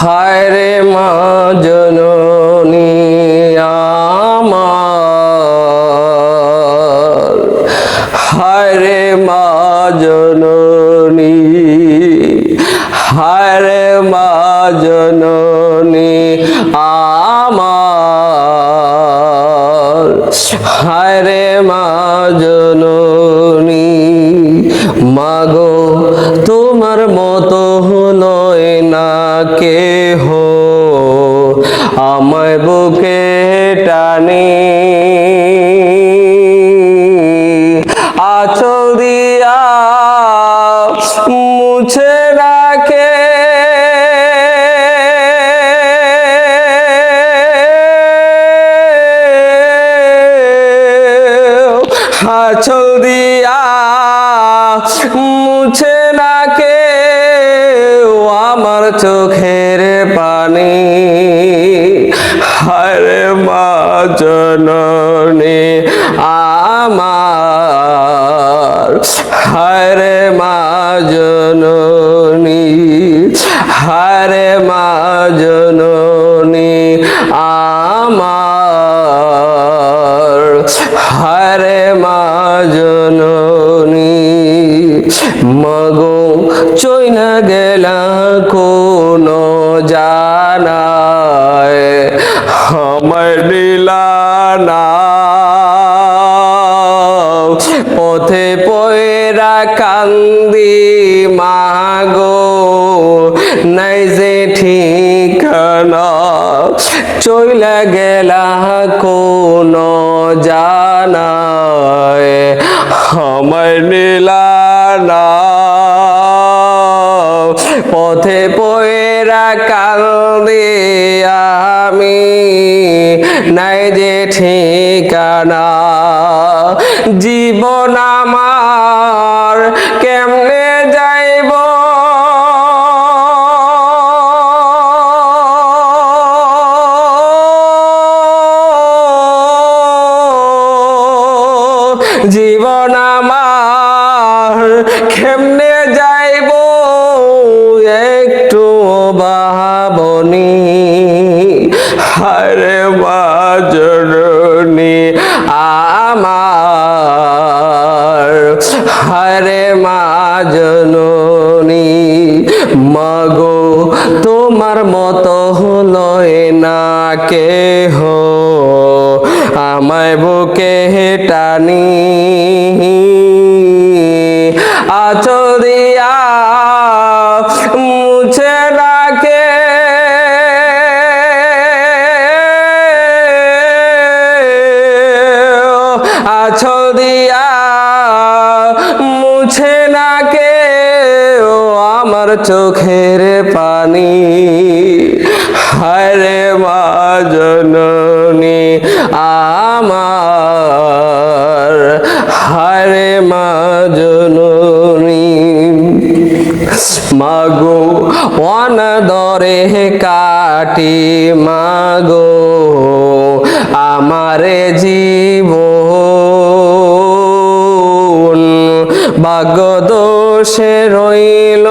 হায় রে মা জননী আমার, হায় রে মা জননী, হায় রে মা জননী আমার, হায় রে মা জননী। মাগো তোমার মতো নয় না কেহ, আমায় বুকে টানে আঁচল দিয়া মুছে রাখে, আঁচল দিয়া মুছে রাখে আমার চোখের পানি। হায় রে মা জননী আমার, হায় রে মা জননী, হায় রে মা জননী আমার, হায় রে মা জননী। মাগো চইনা গেলা কোন জানায়, আমায় দিলা না পথে পয়রা কান্দি মাগো, নাই যে ঠিকানা। চইলা গেলা কোন জানায়, আমায় নিলা না পথে পয়রা কান্দি আমি, নাই যে ঠিকানা। জীবন আমার কেমনে যাইব, জীবন আমার কেমনে যাইব একটু ভাবনি। হায় রে মা জননী আমার, হায় রে মা জননী। মাগো তোমার মতো লয় না কেহ, আমায় বুকে টানি আঁচল দিয়া মুছে রাখে, আঁচল দিয়া মুছে রাখে আমার চোখের পানি। হায় রে মা জননী আমার, হায় রে মা জননী। মাগো অনাদরে কাটি মাগো আমারে জীবন, ভাগ্য দোষে রইল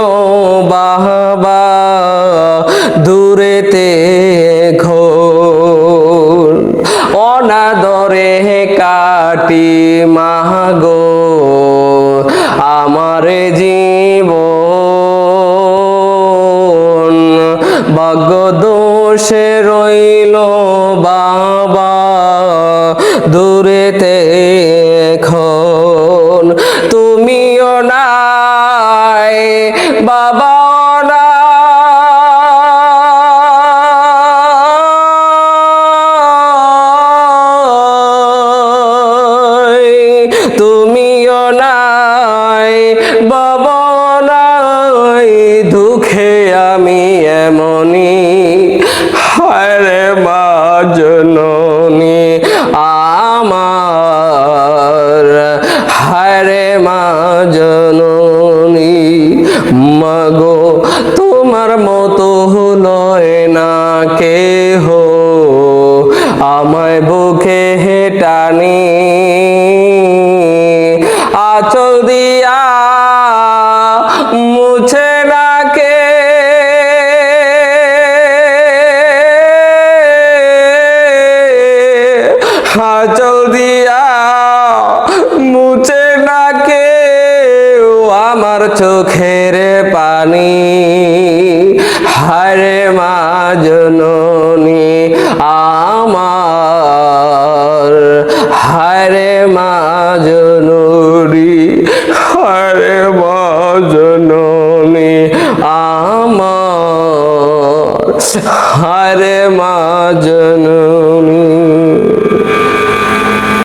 বাবা দূরেতে ঘোর। অনাদরে কাটি মাগো আমার জীবন, ভাগ্য দোষে রইল বাবা দূরেতে এখন। তুমিও নাই বাবা না, তুমিও নাই বাবা নাই, দুঃখে আমি এমনি। হায় রে মা জননী আমার, হায় রে মা জননী। মাগো তোমার মতো লয় না কেহ, আমায় বুকে টানি আঁচল দিয়া মুছে রাখে, আঁচল দিয়া মুছে না কেউ আমার চোখের পানি, হায়রে মা জননী আমার, হায়রে মা জননী, হায়রে মা জননী আমার, হায়রে মা জননী।